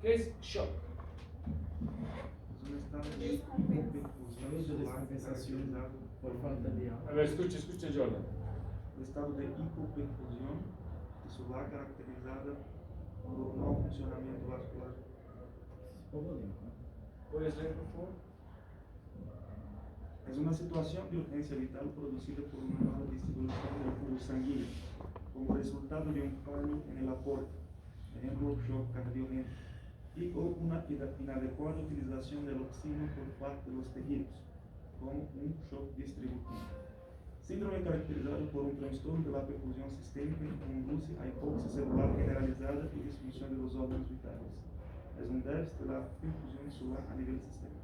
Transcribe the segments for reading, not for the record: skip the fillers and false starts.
¿Qué es shock? Es un estado de hipoperfusión caracterizado por falta de agua. A ver, escucha, Jordan. El estado de hipoperfusión tisular caracterizada por un mal funcionamiento vascular. ¿Puedes leer, por favor? Es una situación de urgencia vital producida por una mala distribución del flujo sanguíneo, como resultado de un fallo en el aporte, ejemplo, shock cardiogénico, y o una inadecuada utilización del oxígeno por parte de los tejidos, como un shock distributivo. Síndrome caracterizado por un trastorno de la perfusión sistémica que conduce a hipoxia celular generalizada y disfunción de los órganos vitales. Es un déficit de la perfusión insular a nivel sistémico.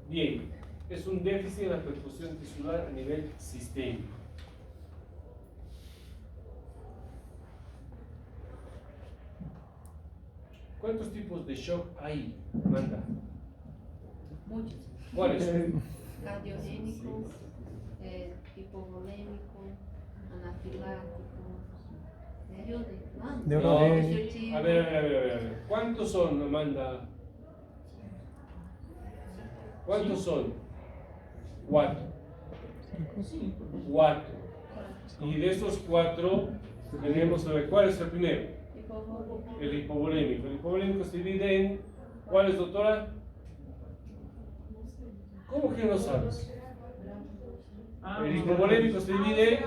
Bien, es un déficit en la perfusión tisular a nivel sistémico. ¿Cuántos tipos de shock hay, Amanda? Muchos. ¿Cuáles? Cardiogénico, hipovolémico, anafilático, A ver. ¿Cuántos son, Amanda? ¿Cuántos son? 4. 4. Y de esos 4 tenemos, a ver, ¿cuál es el primero? El hipovolémico. El hipovolémico se divide en, ¿cuáles, doctora? ¿Cómo que no sabes? El hipovolémico se divide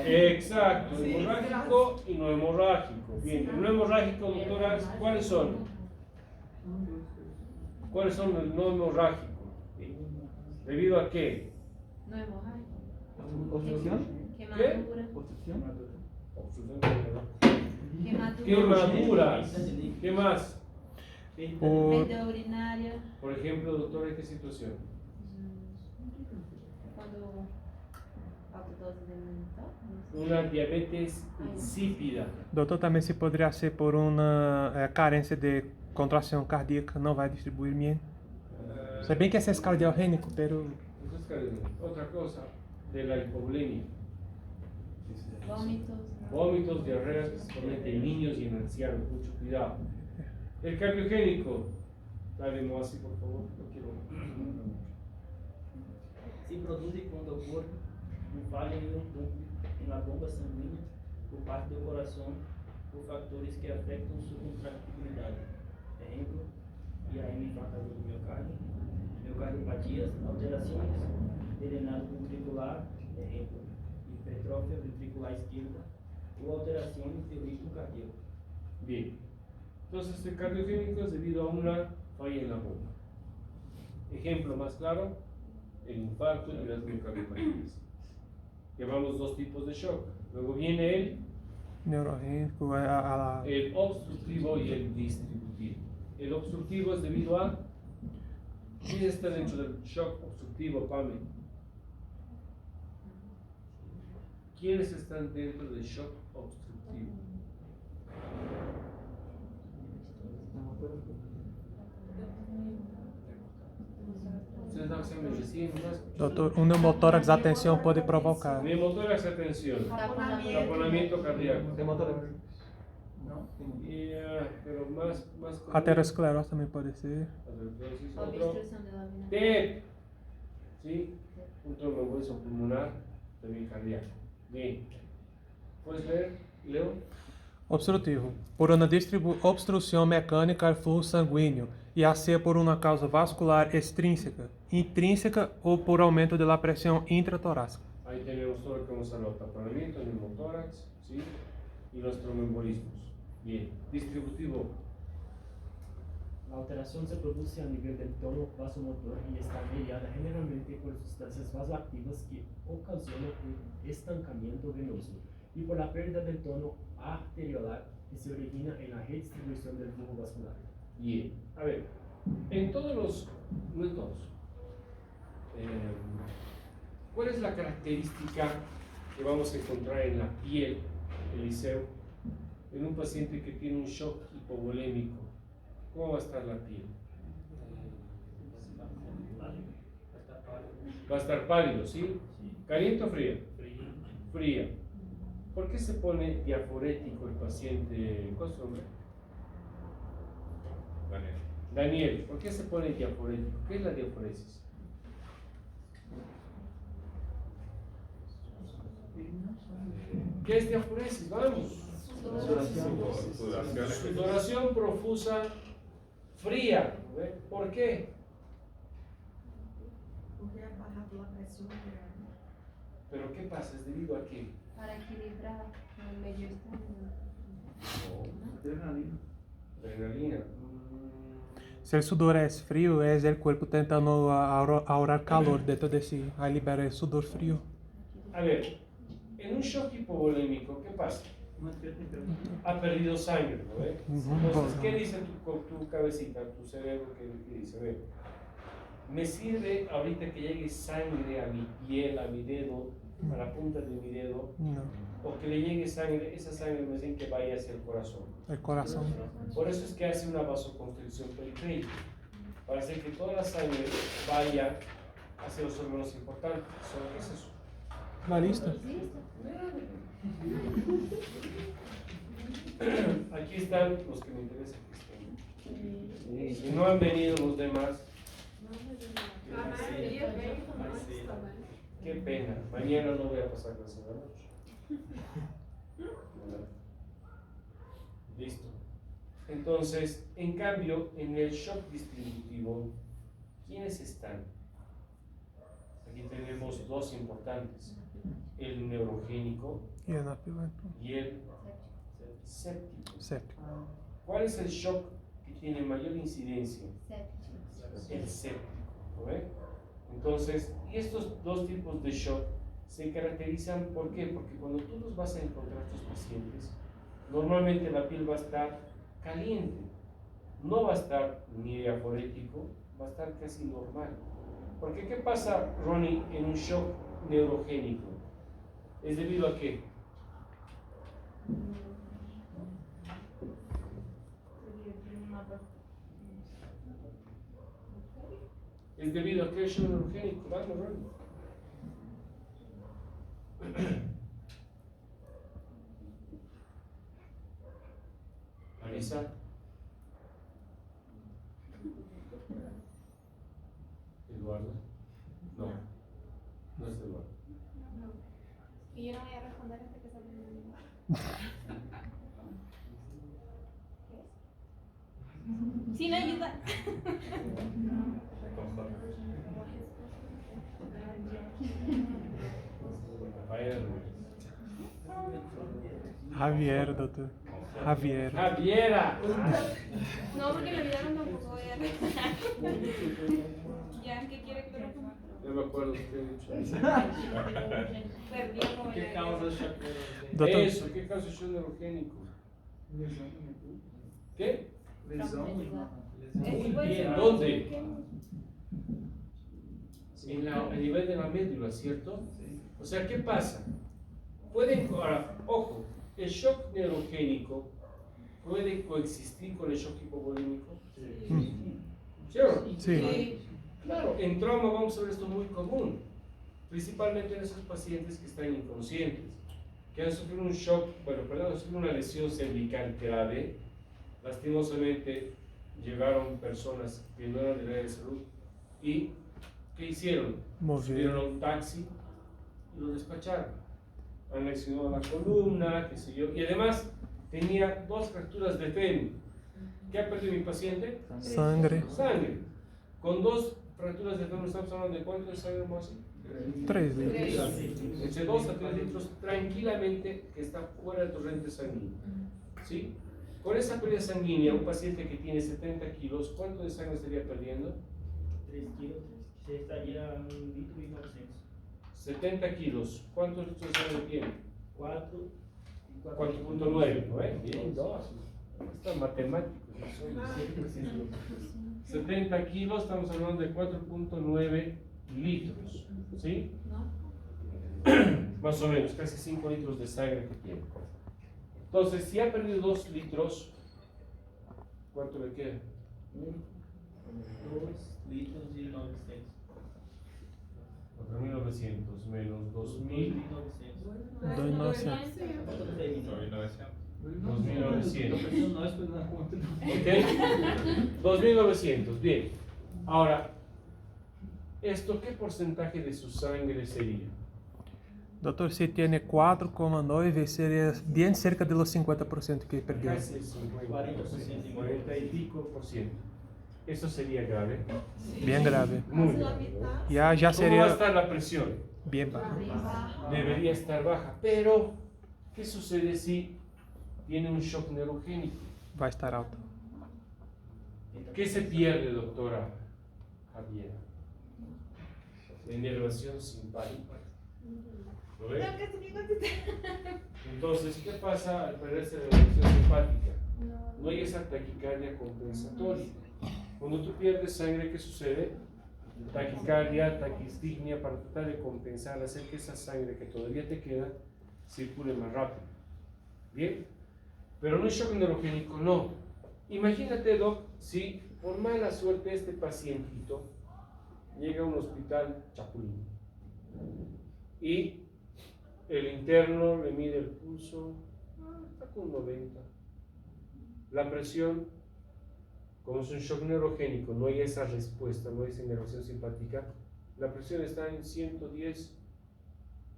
exacto, hemorrágico y no hemorrágico. Bien, el no hemorrágico, doctora, ¿cuáles son? ¿Cuáles son el no hemorrágico? ¿Debido a qué? No hemorrágico. ¿Obstrucción? Quemadura. ¿Obstrucción? Quemaduras. ¿Qué más? Pérdida urinaria. Por ejemplo, doctora, ¿en qué situación? Cuando autodosis de alimentar. Una diabetes insípida. Doutor, também se poderia ser por uma carência de contração cardíaca, não vai distribuir bien. Se bem que esse é cardiogênico, pero... Otra cosa de la hipovolemia. Vómitos. Vómitos, diarreas, principalmente en niños y en ancianos, mucho cuidado. El cardiogénico, dale así por favor, no quiero. Se produz quando ocorre falha na bomba sanguínea por parte do coração por fatores que afetam sua contractibilidade. Exemplo, infarto do miocárdio, miocardiopatias, alterações de drenado ventricular, exemplo, hipertrofia ventricular izquierda, ou alterações do ritmo cardíaco. Bien. Entonces, el cardiogénico es debido a una falla en la bomba. Ejemplo más claro, el infarto y las miocardiopatías. Llevamos 2 tipos de shock. Luego viene el Neurogênico, el obstructivo y el distributivo. El obstructivo es debido a... ¿Quién está dentro del shock obstructivo, Pame? ¿Quiénes están dentro del shock obstructivo? Ustedes no saben medicina, ¿no? doutor, um pneumotórax da tensão pode provocar. Neumotórax, atención. Taponamiento cardíaco. Pero más Aterosclerose também pode ser. Otro. Obstrucción de la vena. TEP. ¿Sí? Un tromboembolismo pulmonar, también cardíaco. Bien. ¿Puedes leer, Leo? Obstrutivo, por uma obstrução mecânica ao fluxo sanguíneo, e a ser por uma causa vascular extrínseca, intrínseca ou por aumento da pressão intratorácica. Ahí tenemos todo lo que hemos hablado: taponamiento, neumotórax, ¿sí? Y los tromboembolismos. Bien. Distributivo. La alteración se produce a nivel del tono vasomotor y está mediada generalmente por sustancias vasoactivas que ocasionan un estancamiento venoso y por la pérdida del tono arteriolar que se origina en la redistribución del flujo vascular. Bien. A ver, en todos los, no en todos, ¿cuál es la característica que vamos a encontrar en la piel, Eliseo, en un paciente que tiene un shock hipovolémico? ¿Cómo va a estar la piel? Va a estar pálido, ¿sí? ¿Caliente o fría? Fría. ¿Por qué se pone diaforético el paciente? ¿Cuál es su nombre? Daniel, ¿por qué se pone diaforético? ¿Qué es la diaforesis? ¿Qué es diaforesis? Vamos. Sudoración profusa fría. ¿Ve? ¿Por qué? ¿Pero qué pasa? ¿Es debido a qué? Para equilibrar el medio externo. Adrenalina. Si el sudor es frío, es el cuerpo tentando ahorrar calor dentro de sí. Ahí libera el sudor frío. A ver, en un shock hipovolémico, ¿qué pasa? Ha perdido sangre, ¿no ve? Entonces, ¿qué dice tu cabecita, tu cerebro? ¿Qué dice? A ver, me sirve ahorita que llegue sangre a mi piel, a mi dedo, a la punta de mi dedo, No, o que le llegue sangre, esa sangre me dice que vaya hacia el corazón. el corazón. Por eso es que hace una vasoconstricción periférica, para hacer que toda la sangre vaya hacia los órganos importantes. ¿Qué es eso? La lista. Aquí están los que me interesan que estén. Si no han venido los demás, qué pena. Mañana no voy a pasar clase de la noche. Listo. Entonces, en cambio, en el shock distributivo, ¿quiénes están? Aquí tenemos dos importantes: el neurogénico Y anapilento. y el séptico. Séptico. ¿Cuál es el shock que tiene mayor incidencia? El séptico. ¿No ve? Entonces, y estos dos tipos de shock se caracterizan, ¿por qué? Porque cuando tú los vas a encontrar a tus pacientes, normalmente la piel va a estar caliente, no va a estar ni diaforético, va a estar casi normal. Porque ¿qué pasa, Ronnie, en un shock neurogénico? ¿Es debido a qué? ¿Es debido a qué shock neurogénico? Vamos, Ronnie. Marisa. Eduardo. No. No es Eduardo. Y yo no voy a responder hasta que salga mi lengua. Sin ayuda. Javier, doctor. Javier. Javiera. No, porque me olvidaron tampoco voy a responder. Ya, ¿qué quiere que lo responda? No me acuerdo qué he dicho. Perdió, no voy ¿Qué a causa shock neurogénico? Doctor. Eso, ¿qué causa shock neurogénico? ¿Qué? Eso puede bien, ser- ¿dónde? A nivel de la médula, ¿cierto? O sea, ¿qué pasa? Ahora, ojo, el shock neurogénico puede coexistir con el shock hipovolémico. ¿Sí o no? Sí. Claro, en trauma vamos a ver esto muy común, principalmente en esos pacientes que están inconscientes, que han sufrido un shock, han sufrido una lesión cervical grave. Lastimosamente llegaron personas que no eran del área de salud y ¿qué hicieron? Subieron a un taxi y lo despacharon. Han lesionado la columna, qué sé yo, y además tenía 2 fracturas de fémur. ¿Qué ha perdido mi paciente? Sangre. Sangre. Con 2 fracturas de fémur estamos hablando de cuánto de sangre más. 3 litros. Entre 2 a 3 litros tranquilamente que está fuera del torrente sanguíneo. ¿Sí? Con esa pérdida sanguínea, un paciente que tiene 70 kilos, ¿cuánto de sangre estaría perdiendo? 3 kilos, se estaría 1 litro y 900. 70 kilos, ¿cuántos litros de sangre tiene? 4 y 4.9, ¿no es? Bien, 2. Están matemáticos. ¿No? 70 kilos, estamos hablando de 4.9 litros, ¿sí? Más o menos, casi 5 litros de sangre que tiene. Entonces, si ha perdido 2 litros, ¿cuánto le queda? 2 litros y 900. 4.900 menos 2.000. 2.900. 2.900. ¿Ok? 2.900, bien. Ahora, ¿esto qué porcentaje de su sangre sería? Doctor, si tiene 4,9 sería bien cerca de los 50% que perdió. Casi el 50%, 40 y pico por ciento. Eso sería grave. Bien grave. Muy grave. Ya ¿Cómo va a sería estar la presión? bien baja. Debería estar baja. Pero, ¿qué sucede si tiene un shock neurogénico? Va a estar alta. ¿Qué se pierde, doctora Javiera? La inervación simpática. ¿Lo ve? Entonces, ¿qué pasa al perderse la inervación simpática? No hay esa taquicardia compensatoria. Cuando tú pierdes sangre, ¿qué sucede? Taquicardia, taquistignia, para tratar de compensar, hacer que esa sangre que todavía te queda circule más rápido. ¿Bien? Pero no es shock neurogénico, no. Imagínate, Doc, si por mala suerte este pacientito llega a un hospital Chapulín y el interno le mide el pulso, está con 90. La presión, como es un shock neurogénico, no hay esa respuesta, no hay esa inervación simpática, la presión está en 110,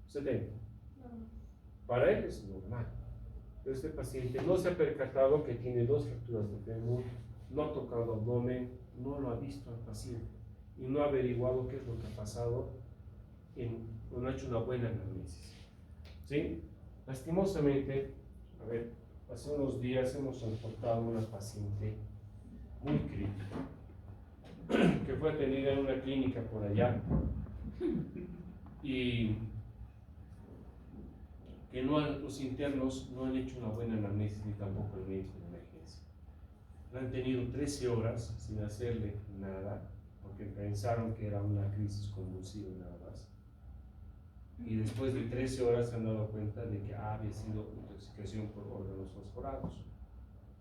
70. Para él es normal. Pero este paciente no se ha percatado que tiene 2 fracturas de fémur, no ha tocado abdomen, no lo ha visto al paciente y no ha averiguado qué es lo que ha pasado, no ha hecho una buena anamnesis. ¿Sí? Lastimosamente, a ver, hace unos días hemos transportado a una paciente muy crítica que fue atendida en una clínica por allá y que los internos no han hecho una buena anamnesis ni tampoco el médico de emergencia. La han tenido 13 horas sin hacerle nada porque pensaron que era una crisis convulsiva y nada más. Y después de 13 horas se han dado cuenta de que había sido intoxicación por órganos fosforados.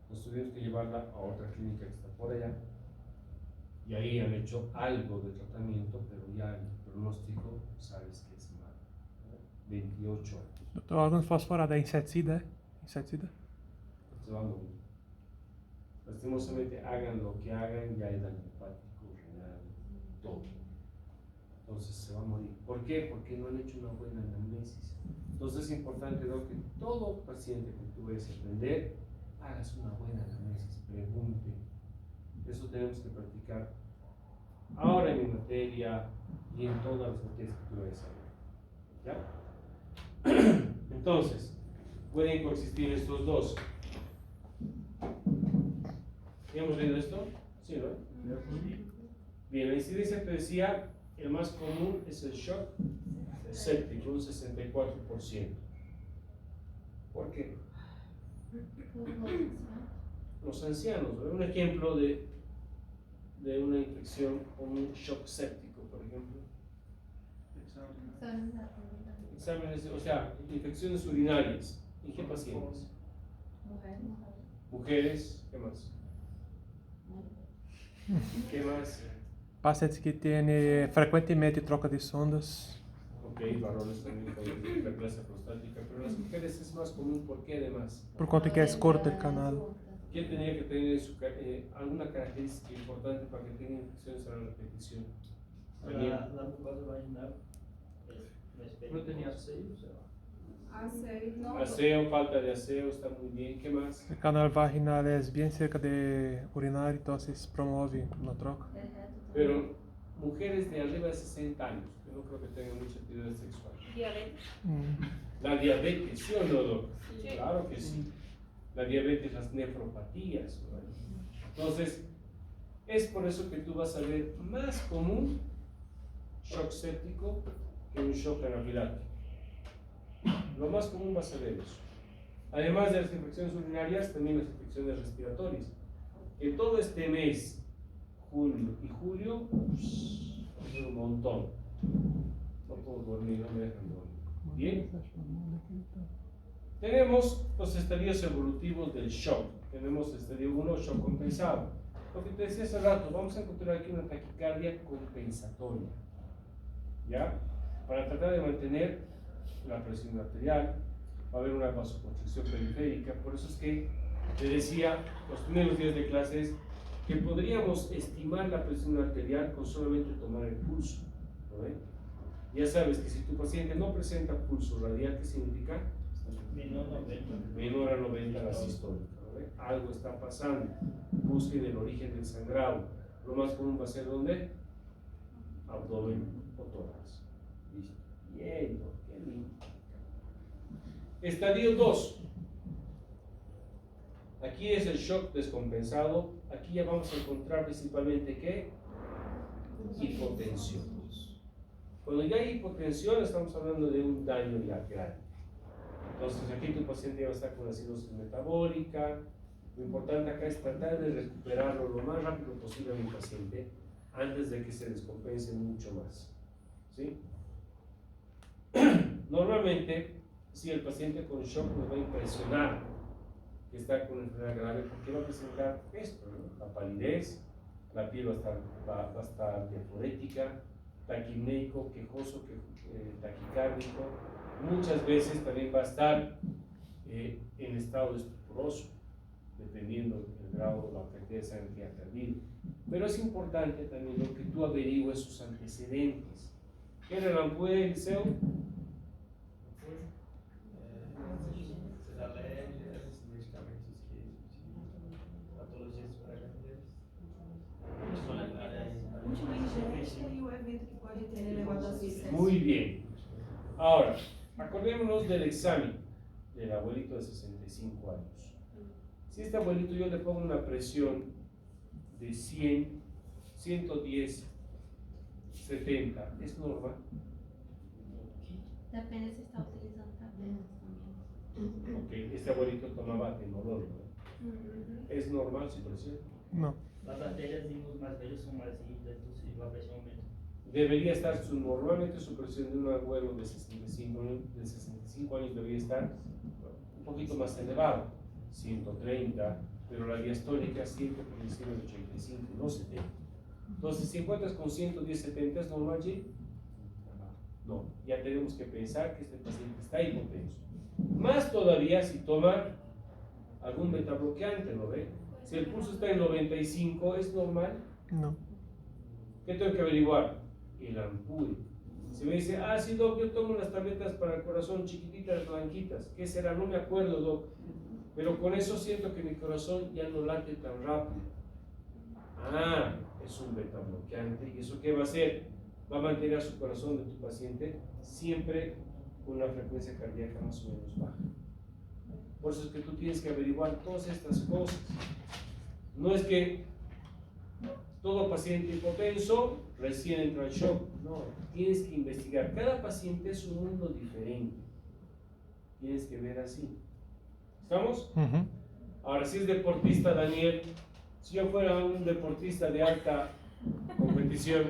Entonces tuvimos que llevarla a otra clínica que está por allá y ahí han hecho algo de tratamiento, pero ya el pronóstico sabes que es malo. 28 años. Doctor, órgão fosforado é inseticida, é? Inseticida? Se va a morir. Lastimosamente, hagan lo que hagan, ya hay daño hepático, renal, todo. Entonces se va a morir. ¿Por qué? Porque no han hecho una buena anamnesis. Entonces es importante, ¿no?, que todo paciente que tú vayas a atender, hagas una buena anamnesis, pregunte. Eso tenemos que practicar ahora en mi materia y en todas las materias que tú vayas a ver. ¿Ya? Entonces, pueden coexistir estos dos. ¿Hemos leído esto? Sí, ¿no? Bien, la incidencia te decía, el más común es el shock séptico, un 64%. ¿Por qué? Los ancianos, ¿verdad? Un ejemplo de una infección con un shock séptico, por ejemplo. Exámenes, o sea, infecciones urinarias. ¿En qué pacientes? Mujeres, ¿qué más? ¿Qué más? Pacientes que têm frequentemente troca de sondas. Ok, varones también con hiperplasia prostática, pero las mujeres es más común. ¿Por qué además? Por conta que es corto el canal. ¿Quién tenía que tener alguna característica importante para que tenga infecciones a la repetición? La mucosa vaginal no tenía aseo, Aseo, falta de aseo, está muy bien. ¿Qué más? El canal vaginal es bien cerca de urinar, entonces promueve una troca. Pero mujeres de arriba de 60 años, yo no creo que tengan mucha actividad sexual. Diabetes. La diabetes, ¿sí o no, Doc? Sí. Claro que sí. La diabetes, las nefropatías, ¿no? Entonces, es por eso que tú vas a ver más común shock séptico que un shock anafiláctico. Lo más común vas a ver eso. Además de las infecciones urinarias, también las infecciones respiratorias. Que todo este mes, junio y julio, va a ser un montón. No puedo dormir, no me dejan dormir. Bien. Tenemos los estadios evolutivos del shock. Tenemos estadio 1, shock compensado. Lo que te decía hace rato, vamos a encontrar aquí una taquicardia compensatoria. ¿Ya? para tratar de mantener la presión arterial. Va a haber una vasoconstricción periférica. Por eso es que te decía los primeros días de clases que podríamos estimar la presión arterial con solamente tomar el pulso, ¿no ven? Ya sabes que si tu paciente no presenta pulso radial, ¿qué significa? Menor 90. Menor a 90 la sistólica, ¿no ven? Algo está pasando. Busquen el origen del sangrado. Lo más común va a ser ¿dónde? Abdomen o tórax. Listo. Bien, qué lindo. Estadio 2. Aquí es el shock descompensado. Aquí ya vamos a encontrar principalmente ¿qué? Hipotensión. Cuando ya hay hipotensión estamos hablando de un daño ya grande. Entonces aquí tu paciente va a estar con acidosis metabólica. Lo importante acá es tratar de recuperarlo lo más rápido posible a mi paciente antes de que se descompense mucho más. ¿Sí? Normalmente, si el paciente con shock nos va a impresionar que está con enfermedad grave, porque va a presentar esto, ¿no? La palidez, la piel va a estar diaforética, taquimneico, quejoso, taquicárdico. Muchas veces también va a estar en estado estuporoso, dependiendo del grado de la cantidad de sangre que ha perdido. Pero es importante también lo que tú averigües sus antecedentes. ¿Qué era la ampulla del liceo? E o evento que pode ter elevado a sucesso. Muy bien. Ahora, acordémonos del examen del abuelito de 65 años. Si este abuelito yo le pongo una presión de 100, 110, 70, ¿es normal? Depende se está utilizando tabletas também. Ok, este abuelito tomaba atenolol, ¿no? ¿Es normal su presión? No. Las arterias en los más vellos son más rígidas, entonces la presión aumenta. Debería estar, normalmente su presión de un abuelo de 65 años debería estar un poquito más elevado, 130, pero la diastólica siempre por encima de 85, no 70. Entonces, si encuentras con 110, 70, ¿es normal, G? No, ya tenemos que pensar que este paciente está hipotenso. Más todavía si toma algún betabloqueante, ¿no ve? Si el pulso está en 95, ¿es normal? No. ¿Qué tengo que averiguar? El ampure. Si me dice, sí, doc, yo tomo unas tabletas para el corazón chiquititas, blanquitas. ¿Qué será? No me acuerdo, doc. Pero con eso siento que mi corazón ya no late tan rápido. Es un betabloqueante. ¿Y eso qué va a hacer? Va a mantener su corazón de tu paciente siempre con una frecuencia cardíaca más o menos baja. Por eso es que tú tienes que averiguar todas estas cosas. No es que todo paciente hipotenso recién entra al shock. No, tienes que investigar. Cada paciente es un mundo diferente. Tienes que ver así. ¿Estamos? Ujú. Ahora, si es deportista, Daniel, si yo fuera un deportista de alta competición,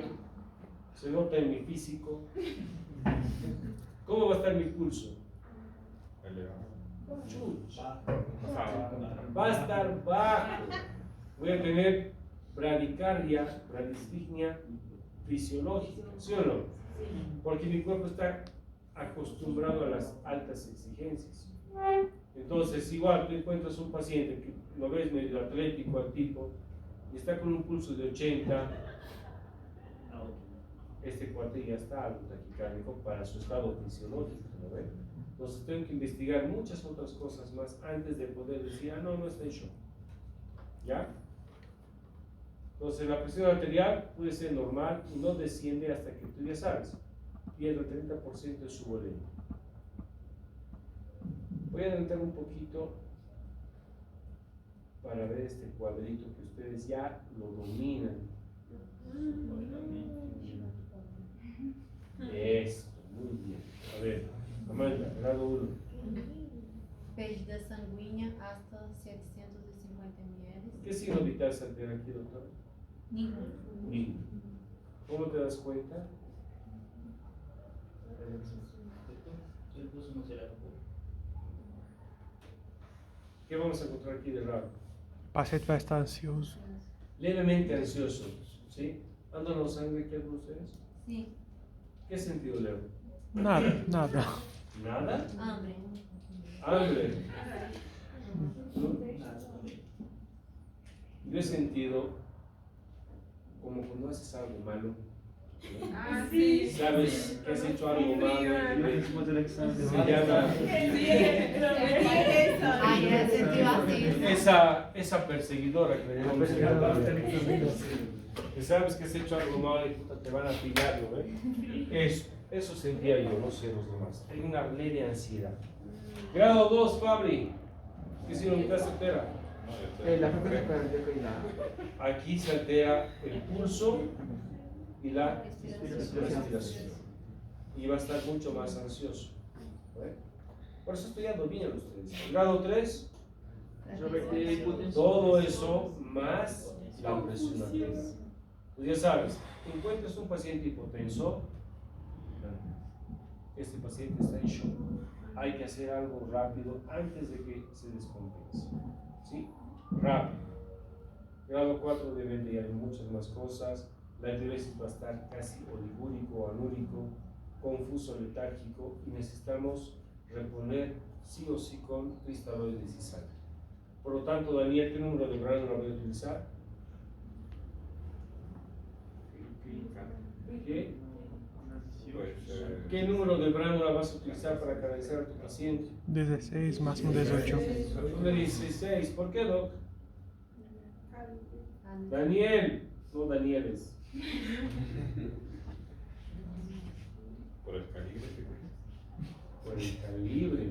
se nota en mi físico. ¿Cómo va a estar mi pulso? Chucha. Va a estar bajo. Voy a tener bradicardia, bradistignia fisiológica, ¿sí o no? Porque mi cuerpo está acostumbrado a las altas exigencias. Entonces, igual tú encuentras un paciente que lo ves medio atlético al tipo y está con un pulso de 80, este cuate ya está algo taquicárdico para su estado fisiológico, ¿no ven? Entonces tengo que investigar muchas otras cosas más antes de poder decir, no está en shock. ¿Ya? Entonces la presión arterial puede ser normal y no desciende hasta que tú ya sabes, pierde el 30% de su volumen. Voy a adelantar un poquito para ver este cuadrito que ustedes ya lo dominan. Esto, muy bien. A ver, Amanda, grado 1. Perdida sanguínea hasta 750 ml. ¿Qué signo vital se altera aquí, doctor? Ninguno. Ninguno. ¿Cómo te das cuenta? El pulso no será poco. ¿Qué vamos a encontrar aquí de raro? O paciente vai estar ansioso. Levemente ansioso, ¿sí? ¿Andan los sangre aquí algunos de ustedes? Sí. ¿Qué sentido leo? Nada, nada. ¿Nada? Hambre. Hambre. Yo he sentido como cuando haces algo malo. Ah, sí. Sabes que has hecho algo malo. Después del examen de Se llama Ay, me sentí así. esa perseguidora que le llamamos que sabes que has hecho algo malo y puta, te van a pillar, ¿no? Eso sentía yo, no sé los demás. Hay una leve ansiedad. Grado 2, Fabri. ¿Qué si no mitad se altera? La frecuencia cardíaca y la... Aquí se altera el pulso y la respiración. Y va a estar mucho más ansioso. ¿Vale? Por eso estoy dando bien a ustedes. Grado 3, todo eso más la presión arterial. Pues ya sabes, encuentras un paciente hipotenso, este paciente está en shock. Hay que hacer algo rápido antes de que se descompense. ¿Sí? Rápido. Grado 4 deben de haber muchas más cosas. La diuresis va a estar casi oligúrico o anúrico, confuso, letárgico, y necesitamos reponer sí o sí con cristaloides y sangre. Por lo tanto, Daniel, ¿qué número de bránula voy a utilizar? ¿Qué número de bránula vas a utilizar para canalizar a tu paciente? 16, máximo 18. Tú me dices 16. ¿Por qué, Doc? Daniel, no Danieles. Por el calibre. Por el calibre.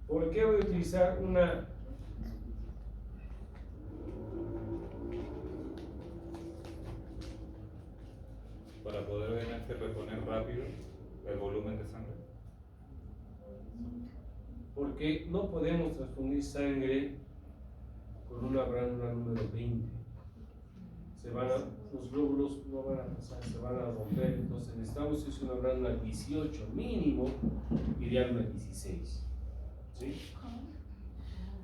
¿Por qué voy a utilizar una? Para poder obviamente reponer rápido el volumen de sangre. Porque no podemos transfundir sangre con una bránula número 20. Los glóbulos no van a pasar, se van a romper. Entonces necesitamos es una bránula 18 mínimo, ideal una 16. ¿Sí?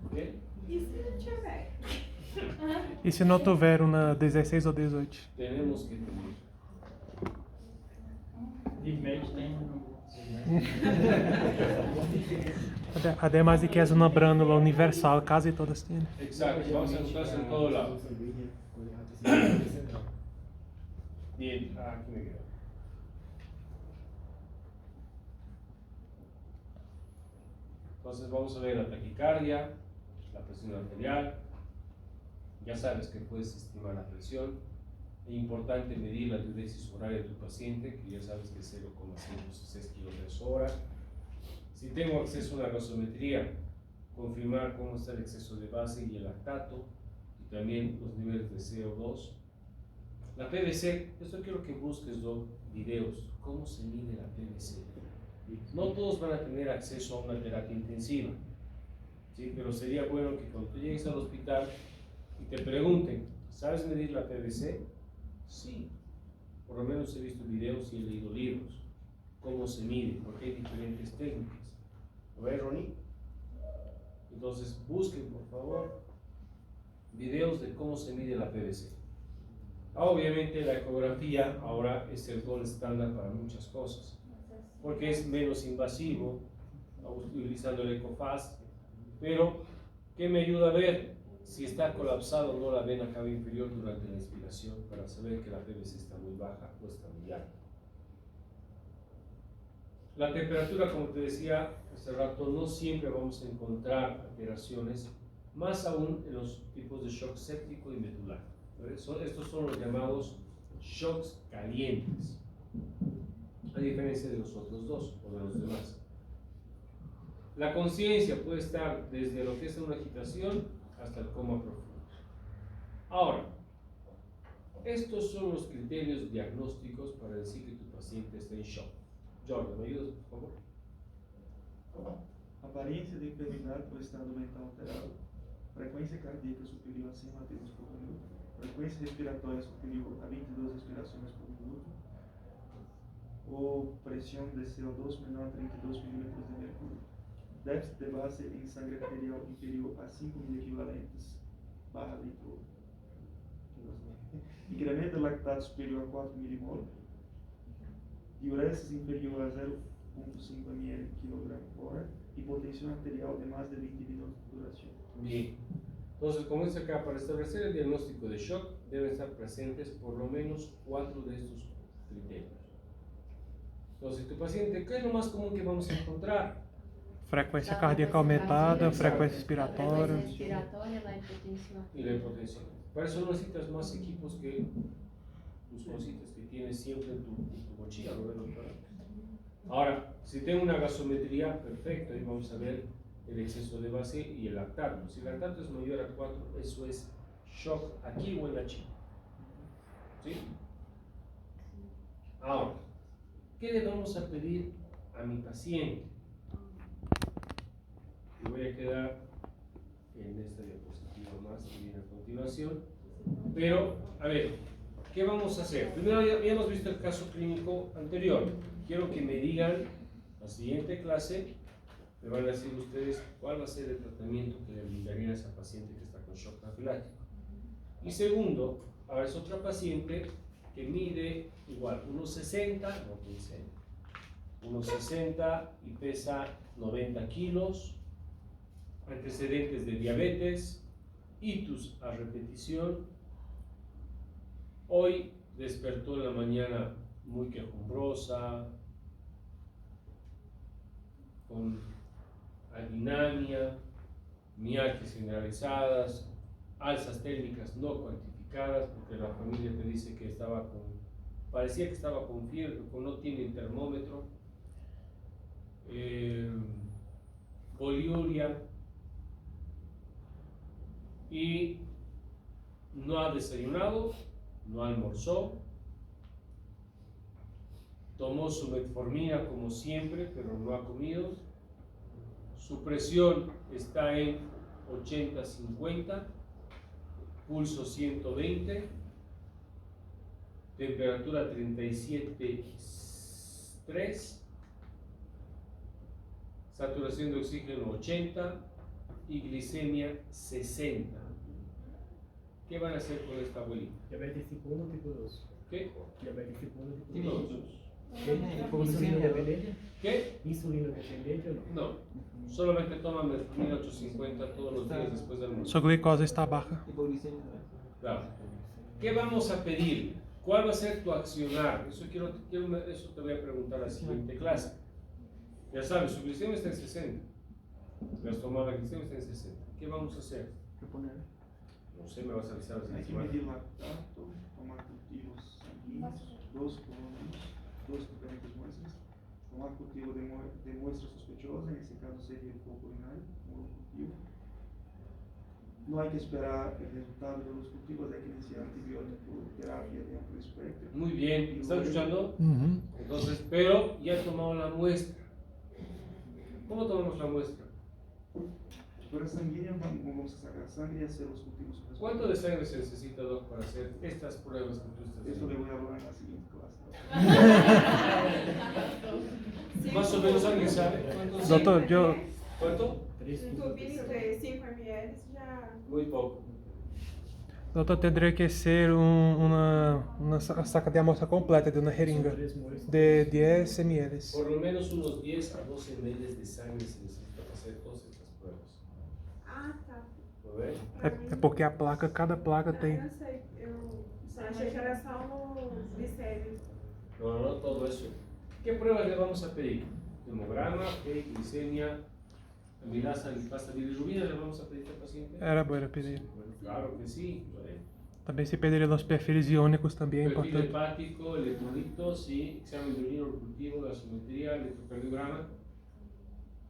¿Ok? E se não tiver uma 16 ou 18? Tenemos que tener. De média tem Además de que é uma brânula universal, casi todas têm. Exacto, vamos a encontrarse en todo lado. Bien, aquí me quedo. Entonces vamos a ver la taquicardia, la presión arterial. Ya sabes que puedes estimar la presión. Es importante medir la diuresis horaria de tu paciente, que ya sabes que es 0,106 kg/h. Si tengo acceso a una gasometría, confirmar cómo está el exceso de base y el lactato, y también los niveles de CO2. La PVC, esto quiero que busques, Doc, videos, cómo se mide la PVC. No todos van a tener acceso a una terapia intensiva, ¿sí? Pero sería bueno que cuando tú llegues al hospital y te pregunten, ¿sabes medir la PVC? Sí, por lo menos he visto videos y he leído libros. ¿Cómo se mide? Porque hay diferentes técnicas. ¿Lo ves, Ronnie? Entonces busquen, por favor, videos de cómo se mide la PVC. Obviamente la ecografía ahora es el gold estándar para muchas cosas, porque es menos invasivo, utilizando el EcoFast, pero ¿qué me ayuda a ver si está colapsado o no la vena cava inferior durante la inspiración para saber que la PVC está muy baja o está muy alta? La temperatura, como te decía hace rato, no siempre vamos a encontrar alteraciones, más aún en los tipos de shock séptico y medular. Estos son los llamados shocks calientes, a diferencia de los otros dos o de los demás. La conciencia puede estar desde lo que es una agitación hasta el coma profundo. Ahora, estos son los criterios diagnósticos para decir que tu paciente está en shock. Jordan, ¿me ayudas, por favor? Aparência de enfermidade por estado mental alterado, frequência cardíaca superior a 100 latidos por minuto, frequência respiratória superior a 22 respirações por minuto, ou pressão de CO2 menor a 32 milímetros de mercúrio, déficit de base em sangue arterial inferior a 5.000 equivalentes /litro, incremento de lactato superior a 4 milimol, diuresis inferior a 0.5 ml/kg/h y potencia arterial de más de 20 minutos de duración. Bien. Entonces, como dice acá, para establecer el diagnóstico de shock deben estar presentes por lo menos 4 de estos criterios. Entonces, tu paciente, ¿qué es lo más común que vamos a encontrar? Frequência cardíaca aumentada, frequência respiratória. Respiratoria, la hipotensión. Y la hipotensión. Para eso no necesitas más equipos que tus cositas que tienes siempre en tu mochila, ¿no? Ahora, si tengo una gasometría, perfecto, ahí vamos a ver el exceso de base y el lactato. Si el lactato es mayor a 4, eso es shock aquí o en la chica. ¿Sí? Ahora, ¿qué le vamos a pedir a mi paciente? Y voy a quedar en esta diapositiva más que viene a continuación. Pero, a ver, ¿qué vamos a hacer? Primero ya hemos visto el caso clínico anterior. Quiero que me digan, la siguiente clase, me van a decir ustedes cuál va a ser el tratamiento que le brindarían a esa paciente que está con shock anafiláctico. Y segundo, ahora es otra paciente que mide igual 1,60, no pensé, 1,60 y pesa 90 kilos, antecedentes de diabetes, ictus a repetición. Hoy despertó en la mañana muy quejumbrosa, con alinamia, mialgias generalizadas, alzas térmicas no cuantificadas, porque la familia te dice que parecía que estaba con fiebre, pero no tiene termómetro, poliuria, y no ha desayunado, no almorzó, tomó su metformina como siempre, pero no ha comido. Su presión está en 80-50, pulso 120, temperatura 37,3, saturación de oxígeno 80 y glicemia 60. ¿Qué van a hacer con esta abuelita? Diabetes tipo 1 tipo 2. ¿Qué? Diabetes tipo 1 tipo No. 2. ¿Insulina dependiente? ¿Qué? ¿Insulina dependiente o no? No. Solamente toma metformina 850 todos los días después del almuerzo. Su glicose está baja. Claro. ¿Qué vamos a pedir? ¿Cuál va a ser tu accionar? Eso te voy a preguntar a la siguiente clase. Ya sabes, su glicemia está en 60. Las tomadas de glicemia está en 60. ¿Qué vamos a hacer? No sé, me vas a avisar la Hay siguiente que semana. medir lactato, tomar cultivos sanguíneos, 2 diferentes muestras, tomar cultivo de muestra sospechosa, en este caso sería el foco urinario, un cultivo. No hay que esperar el resultado de los cultivos, hay que iniciar antibiótico terapia de amplio espectro. Muy bien, ¿estás escuchando? Uhum. Entonces, pero ya he tomado la muestra. ¿Cómo tomamos la muestra? Pero sanguínea, vamos a sacar sangre y hacer los cultivos. ¿Cuánto de sangre se necesita, Doc, para hacer estas pruebas que tú estás Esto le haciendo? voy a hablar en la siguiente clase. Más o menos alguien sabe cuánto. Doutor, eu, ¿Cuánto? Un tubinho de 5 ml já. Muy poco. doutor, teria que ser uma saca de amostra completa de uma jeringa de 10 ml. Por lo menos unos 10 a 12 ml de sangre se necesita para hacer todas estas pruebas. Ah, tá. ¿Lo ven? É porque a placa, cada placa tem. Eu sei, eu só achei que era só o glicério. No, todo eso. ¿Qué pruebas le vamos a pedir? Hemograma, glicemia, amilasa, pasta bilirrubina, ¿le vamos a pedir al paciente? Era bueno pedir. Bueno, claro que sí. Também se pediria os perfis iônicos, também é Perfil importante. hepático, electrolitos, sí, examen de orina, cultivo, gasometría, electrocardiograma.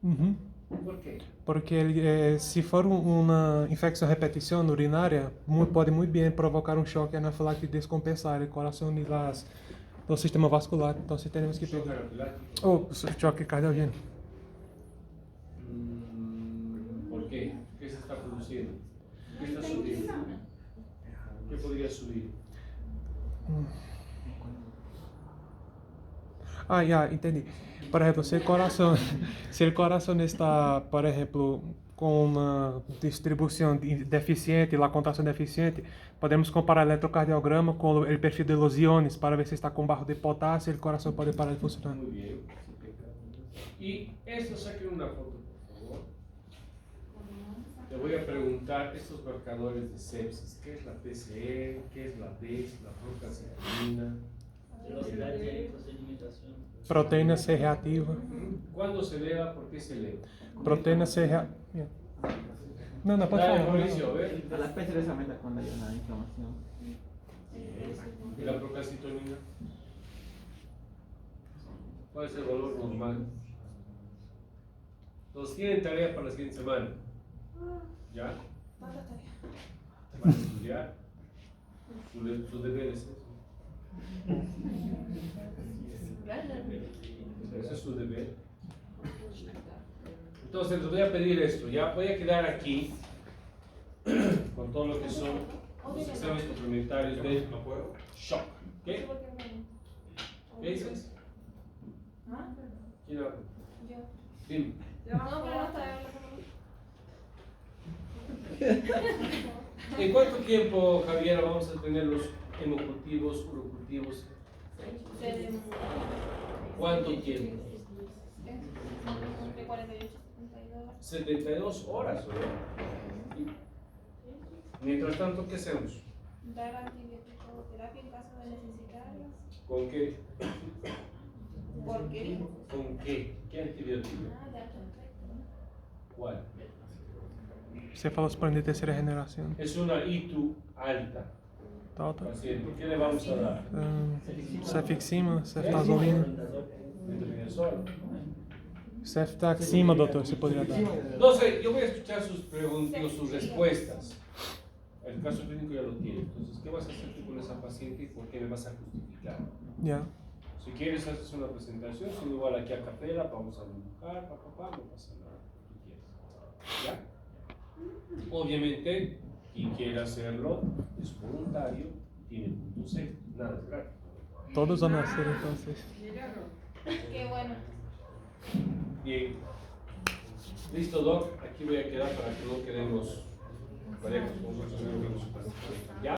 Uhum. ¿Por qué? Porque se for uma infecção repetição urinária, pode muito bem provocar um choque anafilático descompensado do coração e do sistema vascular. Então, temos que Shock pedir. anafiláctico. Ou choque cardiogênico. ¿Por qué? ¿Qué se está produciendo? ¿Qué está subiendo? ¿Qué podría subir? Ah, já, entendi. Por ejemplo, si el corazón está, por ejemplo, con una distribución deficiente, la contracción deficiente, podemos comparar el electrocardiograma con el perfil de los iones para ver si está con bajo de potasio y el corazón puede parar de funcionar. Muy bien. Y esto saquen una foto, por favor. Te voy a preguntar estos marcadores de sepsis. ¿Qué es la PCR? ¿Qué es la DES? ¿La procalcitonina? Velocidad de microsedimentación. Proteína C reativa. ¿Cuándo se eleva? ¿Por qué se eleva? Proteína C reativa. No, pode Dale, falar. Mauricio, a ver. La especialmente cuando hay una inflamación. ¿Y la procalcitonina? ¿Cuál es el valor normal? Entonces tienen tarea para la siguiente semana. ¿Ya? Van a estudiar. Sus deberes. Ese es su deber. Entonces les voy a pedir esto. Ya voy a quedar aquí con todo lo que son los exámenes complementarios de shock. ¿Qué? ¿Qué dices? ¿Quién habla? Yo. Dime. No, pero no está hablando conmigo. ¿En cuánto tiempo, Javier, vamos a tener los hemocultivos, urocultivos? ¿Cuánto tiempo? De 48 a 72 horas, ¿no? Mientras tanto, ¿qué hacemos? dar antibiótico terapia en caso de necesitarlas. ¿Con qué? ¿Por qué? ¿Con qué? ¿Qué antibiótico? De alto efecto. ¿Cuál? Você falou suplente de terceira generação. Es una ITU alta. Tota. Paciente, ¿qué le vamos a dar? Cefixima, ceftazolina. Metronidazol. Ceftaxima, doutor, você poderia dar. Entonces, yo voy a escuchar sus preguntas, sus respuestas. El caso clínico ya lo tiene. Entonces, ¿qué vas a hacer tú con esa paciente y por qué me vas a justificar? Ya. Si quieres, haces una presentación, si no, igual aquí a capela, vamos a dibujar, papá, no pasa nada. Tú quieres. ¿Ya? Obviamente, quien quiera hacerlo es voluntario, tiene puntos extra, nada es gratis. Todos van a hacer entonces. Qué bueno. Bien. Listo, Doc. Aquí voy a quedar para que no quedemos parejos. ¿Ya?